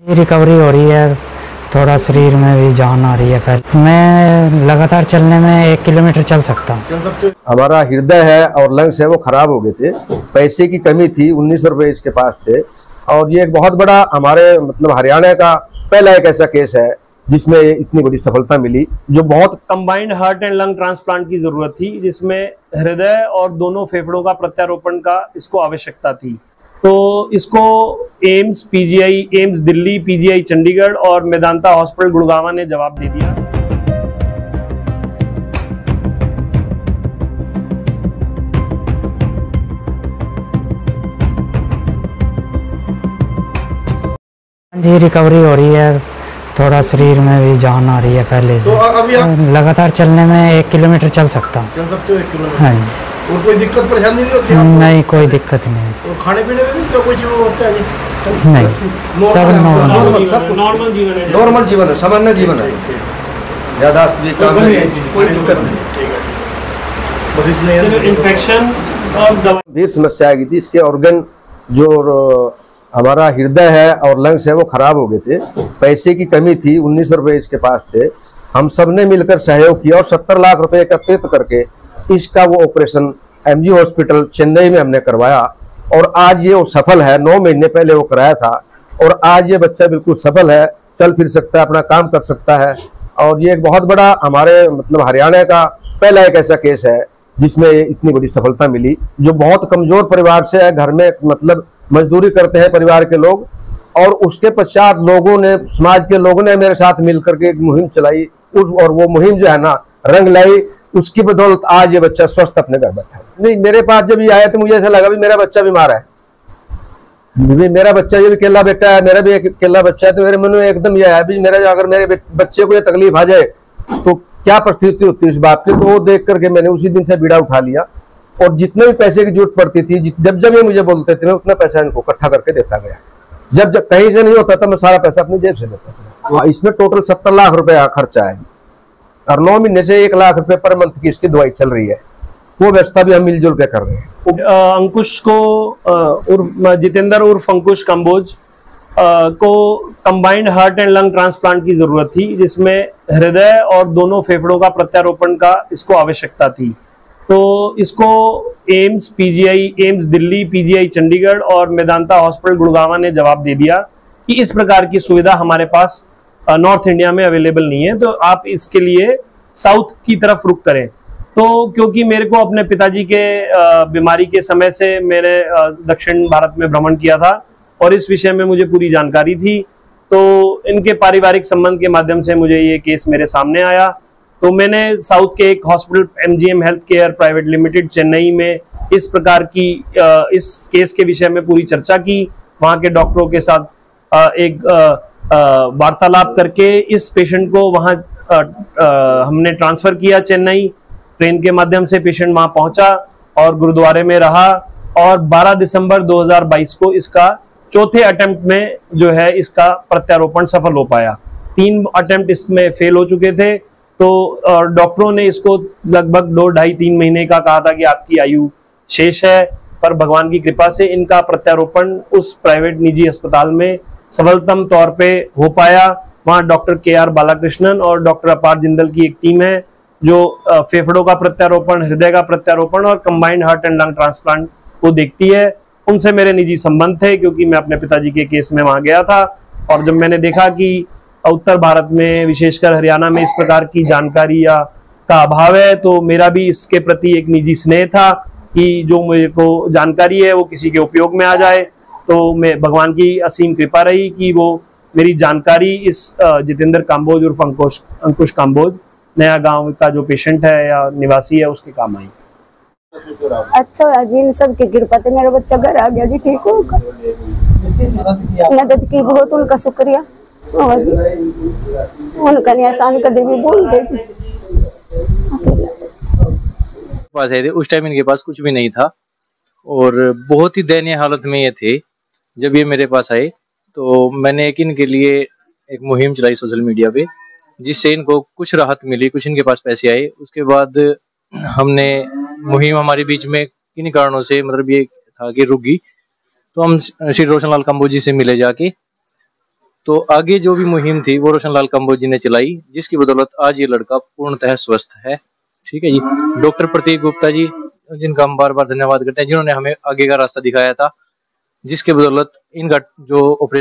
Recovery हो रही है, थोड़ा शरीर में भी जान आ रही है। पहले मैं लगातार चलने में 1 किलोमीटर चल सकता हूँ। हमारा हृदय है और लंग्स है वो खराब हो गए थे, पैसे की कमी थी, 1900 रुपये इसके पास थे। और ये एक बहुत बड़ा हमारे हरियाणा का पहला एक ऐसा केस है जिसमें इतनी बड़ी सफलता मिली, जो बहुत combined heart and lung transplant की जरूरत थी, जिसमें हृदय और दोनों फेफड़ों का प्रत्यारोपण का इसको आवश्यकता थी। तो इसको एम्स दिल्ली, पीजीआई चंडीगढ़ और मेदांता हॉस्पिटल गुड़गांव ने जवाब दे दिया। जी रिकवरी हो रही है, थोड़ा शरीर में भी जान आ रही है पहले से। तो अभी आप लगातार चलने में 1 किलोमीटर चल सकता हूँ। चल सकते हो 1 किलोमीटर? हाँ जी। और कोई दिक्कत परेशानी नहीं होती आपको? नहीं, कोई दिक्कत नहीं। तो खाने पीने में भी क्या कोई चीज होता है जी? नहीं, सब नॉर्मल जीवन है, सामान्य जीवन है, ज्यादा कोई दिक्कत नहीं। बस इतने इन्फेक्शन और दवा गंभीर समस्या आ गई थी। इसके ऑर्गन जो हमारा हृदय है और लंग्स है वो खराब हो गए थे, पैसे की कमी थी, 1900 रुपये इसके पास थे। हम सब ने मिलकर सहयोग किया और 70 लाख रुपए एकत्रित करके इसका वो ऑपरेशन एमजी हॉस्पिटल चेन्नई में हमने करवाया। और आज ये वो सफल है। 9 महीने पहले वो कराया था और आज ये बच्चा बिल्कुल सफल है, चल फिर सकता है, अपना काम कर सकता है। और ये एक बहुत बड़ा हमारे हरियाणा का पहला एक ऐसा केस है जिसमें इतनी बड़ी सफलता मिली, जो बहुत कमजोर परिवार से है, घर में मजदूरी करते हैं परिवार के लोग। और उसके पश्चात लोगों ने, समाज के लोगों ने मेरे साथ मिलकर के एक मुहिम चलाई और वो मुहिम जो है ना रंग लाई। उसकी बदौलत आज ये बच्चा स्वस्थ अपने घर बैठा है। नहीं, मेरे पास जब ये आया तो मुझे ऐसा लगा भी मेरा बच्चा बीमार है, मेरा बच्चा ये भी अकेला बेटा है, मेरा भी एक अकेला बच्चा है। तो मेरे मन में एकदम यह है भी अगर मेरे बच्चे को ये तकलीफ आ जाए तो क्या परिस्थिति होती है इस बात की। तो वो देख करके मैंने उसी दिन से बीड़ा उठा लिया और जितने भी पैसे की जरूरत पड़ती थी, जब ये मुझे बोलते थे, मैं उतना पैसा इनको इकट्ठा करके देता गया। जब कहीं से नहीं होता था मैं सारा पैसा अपनी जेब से देता था। इसमें टोटल 70 लाख रुपए खर्चा है और 9 महीने से 1 लाख रुपए पर मंथ की इसकी दवाई चल रही है। वो व्यवस्था भी हम मिलजुल के कर रहे हैं। अंकुश को उर्फ जितेंद्र उर्फ अंकुश कंबोज को combined heart and lung transplant की जरूरत थी, जिसमें हृदय और दोनों फेफड़ों का प्रत्यारोपण का इसको आवश्यकता थी। तो इसको एम्स दिल्ली, पीजीआई चंडीगढ़ और मेदांता हॉस्पिटल गुड़गांव ने जवाब दे दिया कि इस प्रकार की सुविधा हमारे पास नॉर्थ इंडिया में अवेलेबल नहीं है, तो आप इसके लिए साउथ की तरफ रुख करें। तो क्योंकि मेरे को अपने पिताजी के बीमारी के समय से मैंने दक्षिण भारत में भ्रमण किया था और इस विषय में मुझे पूरी जानकारी थी, तो इनके पारिवारिक संबंध के माध्यम से मुझे ये केस मेरे सामने आया। तो मैंने साउथ के एक hospital MGM health care private limited Chennai में इस प्रकार की इस केस के विषय में पूरी चर्चा की। वहाँ के डॉक्टरों के साथ एक वार्तालाप करके इस पेशेंट को वहाँ हमने ट्रांसफर किया चेन्नई। ट्रेन के माध्यम से पेशेंट वहाँ पहुंचा और गुरुद्वारे में रहा और 12 दिसंबर 2022 को इसका चौथे अटेम्प्ट में जो है इसका प्रत्यारोपण सफल हो पाया। 3 अटेम्प्ट इसमें फेल हो चुके थे, तो डॉक्टरों ने इसको लगभग 2, 2.5, 3 महीने का कहा था कि आपकी आयु शेष है, पर भगवान की कृपा से इनका प्रत्यारोपण उस प्राइवेट निजी अस्पताल में सफलतम तौर पे हो पाया। वहाँ डॉक्टर KR बालाकृष्णन और डॉक्टर अपार जिंदल की एक टीम है जो फेफड़ों का प्रत्यारोपण, हृदय का प्रत्यारोपण और combined heart and lung transplant को देखती है। उनसे मेरे निजी संबंध थे क्योंकि मैं अपने पिताजी के केस में वहां गया था और जब मैंने देखा कि उत्तर भारत में, विशेषकर हरियाणा में इस प्रकार की जानकारी का अभाव है, तो मेरा भी इसके प्रति एक निजी स्नेह था कि जो मुझे को जानकारी है वो किसी के उपयोग में आ जाए। तो मैं भगवान की असीम कृपा रही कि वो मेरी जानकारी इस जितेंद्र काम्बोज उर्फ अंकुश काम्बोज नया गांव का जो पेशेंट है या निवासी है उसके काम आई। अच्छा जी, इन सब की कृपा से मेरा बच्चा घर आ गया जी, ठीक हो। मदद की बहुत, उनका शुक्रिया। उनका निशान कभी भी बोल दे जी। पास आए थे उस टाइम इनके पास कुछ भी नहीं था और बहुत ही दयनीय हालत में ये थे। जब ये मेरे पास आए तो मैंने इनके लिए एक मुहिम चलाई सोशल मीडिया पे, जिससे इनको कुछ राहत मिली, कुछ इनके पास पैसे आए। उसके बाद हमने मुहिम हमारे बीच में किन कारणों से ये था कि रुक गई, तो हम श्री रोशन लाल कंबोज जी से मिले जाके तो आगे जो भी मुहिम थी वो रोशन लाल कंबोज जी ने चलाई, जिसकी बदौलत आज ये लड़का पूर्णतः स्वस्थ है। ठीक है जी। डॉक्टर प्रतीक गुप्ता जी, जिनका हम बार बार धन्यवाद करते हैं, जिन्होंने हमें आगे का रास्ता दिखाया था, जिसके बदौलत इनका जो ऑपरेशन